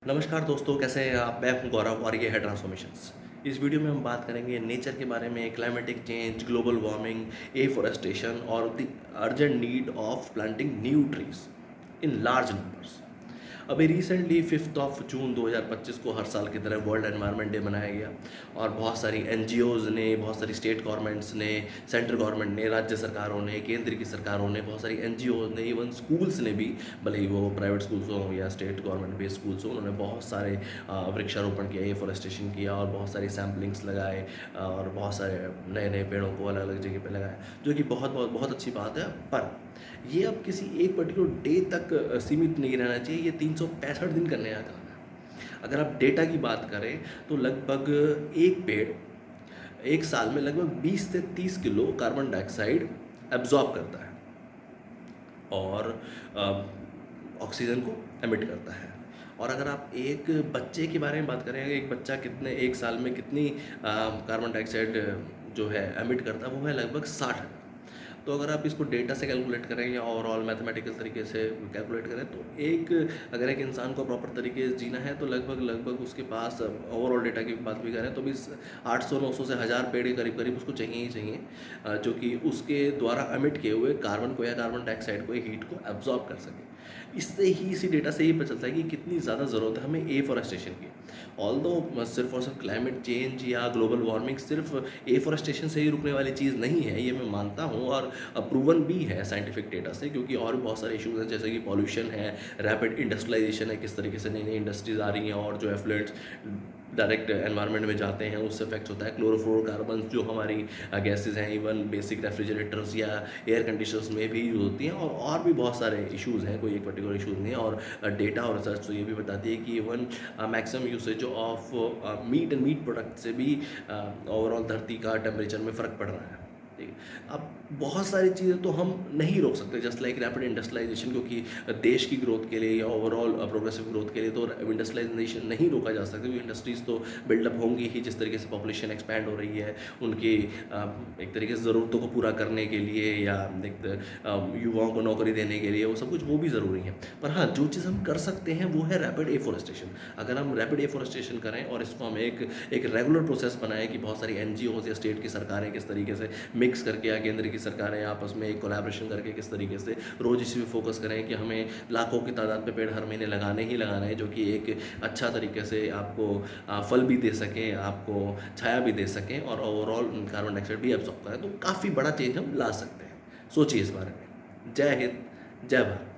नमस्कार दोस्तों, कैसे हैं आप? मैं हूं गौरव और ये है ट्रांसफॉर्मेशंस। इस वीडियो में हम बात करेंगे नेचर के बारे में, climatic change, global warming, afforestation और the urgent need of planting new trees in large numbers. अभी रिसेंटली 5 ऑफ जून 2025 को हर साल की तरह वर्ल्ड एनवायरनमेंट डे मनाया गया और बहुत सारी एनजीओज़ ने, बहुत सारी स्टेट गवर्नमेंट्स ने, सेंट्रल गवर्नमेंट ने, राज्य सरकारों ने, केंद्र की सरकारों ने, बहुत सारी एनजीओज़ ने, इवन स्कूल्स ने भी, भले ही वो प्राइवेट स्कूल्स हों या स्टेट गवर्नमेंट बेस्ड स्कूल्स हों, उन्होंने बहुत सारे वृक्षारोपण किया, एफॉरेस्टेशन किया और बहुत सारी सैम्पलिंग्स लगाए और बहुत सारे नए नए पेड़ों को अलग अलग जगह पे लगाया, जो कि बहुत बहुत बहुत अच्छी बात है। पर ये अब किसी एक पर्टिकुलर डे तक सीमित नहीं रहना चाहिए, ये 365 दिन करने का काम है। अगर आप डेटा की बात करें तो लगभग एक पेड़ एक साल में लगभग 20 से 30 किलो कार्बन डाइऑक्साइड एब्जॉर्ब करता है और ऑक्सीजन को एमिट करता है। और अगर आप एक बच्चे के बारे में बात करें, एक बच्चा कितने एक साल में कितनी कार्बन डाइऑक्साइड जो है एमिट करता है, वो है लगभग 60। तो अगर आप इसको डेटा से कैलकुलेट करें या ओवरऑल मैथमेटिकल तरीके से कैलकुलेट करें तो अगर एक इंसान को प्रॉपर तरीके से जीना है तो लगभग लगभग उसके पास ओवरऑल डेटा की बात भी करें तो भी 800-900 से 1000 पेड़ के करीब करीब उसको चाहिए ही चाहिए, जो कि उसके द्वारा एमिट किए हुए कार्बन को या कार्बन डाइऑक्साइड को, हीट को एब्जॉर्ब कर सके। इससे ही, इसी डेटा से ही पता चलता है कि कितनी ज़्यादा ज़रूरत है हमें एफॉरेस्टेशन की। ऑल्दो सिर्फ और सिर्फ क्लाइमेट चेंज या ग्लोबल वार्मिंग सिर्फ एफॉरेस्टेशन से ही रुकने वाली चीज़ नहीं है, ये मैं मानता हूँ और प्रूवन भी है साइंटिफिक डेटा से, क्योंकि और भी बहुत सारे इश्यूज़ हैं जैसे कि पॉल्यूशन है, रैपिड इंडस्ट्रियलाइजेशन है, किस तरीके से नई नई इंडस्ट्रीज़ आ रही हैं और जो एफ्लुएंट्स डायरेक्ट एनवायरनमेंट में जाते हैं उससे इफेक्ट होता है। क्लोरोफ्लोरोकार्बन जो हमारी गैसेज हैं, इवन बेसिक रेफ्रिजरेटर्स या एयर कंडीशनर्स में भी यूज़ होती हैं और भी बहुत सारे इश्यूज़ हैं, कोई एक पर्टिकुलर इशूज़ नहीं है। और डेटा और रिसर्च तो ये भी बताती है कि even maximum usage of meat and meat product से भी ओवरऑल धरती का टेम्परेचर में फ़र्क पड़ रहा है। ठीक है, अब बहुत सारी चीज़ें तो हम नहीं रोक सकते, जस्ट लाइक रैपिड इंडस्ट्रियलाइजेशन, क्योंकि देश की ग्रोथ के लिए या ओवरऑल प्रोग्रेसिव ग्रोथ के लिए तो इंडस्ट्रियलाइजेशन नहीं रोका जा सकता, क्योंकि इंडस्ट्रीज़ तो बिल्डअप होंगी ही जिस तरीके से पॉपुलेशन एक्सपैंड हो रही है, उनकी एक तरीके से ज़रूरतों को पूरा करने के लिए या युवाओं को नौकरी देने के लिए, वो सब कुछ वो भी ज़रूरी है। पर हाँ, जो चीज़ हम कर सकते हैं वो है रैपिड एफॉरेस्टेशन। अगर हम रैपिड एफॉरेस्टेशन करें और इसको हम एक रेगुलर प्रोसेस बनाएं कि बहुत सारी एनजीओज़ या स्टेट की सरकारें किस तरीके से मिक्स करके या केंद्र की सरकारें आपस में एक कोलैबोरेशन करके किस तरीके से रोज़ इसी पे फोकस करें कि हमें लाखों की तादाद पे पेड़ हर महीने लगाने ही लगाना है, जो कि एक अच्छा तरीके से आपको फल भी दे सकें, आपको छाया भी दे सकें और ओवरऑल कार्बन डाइऑक्साइड भी एब्जॉर्ब करें, तो काफ़ी बड़ा चेंज हम ला सकते हैं। सोचिए इस बारे में। जय हिंद, जय भारत।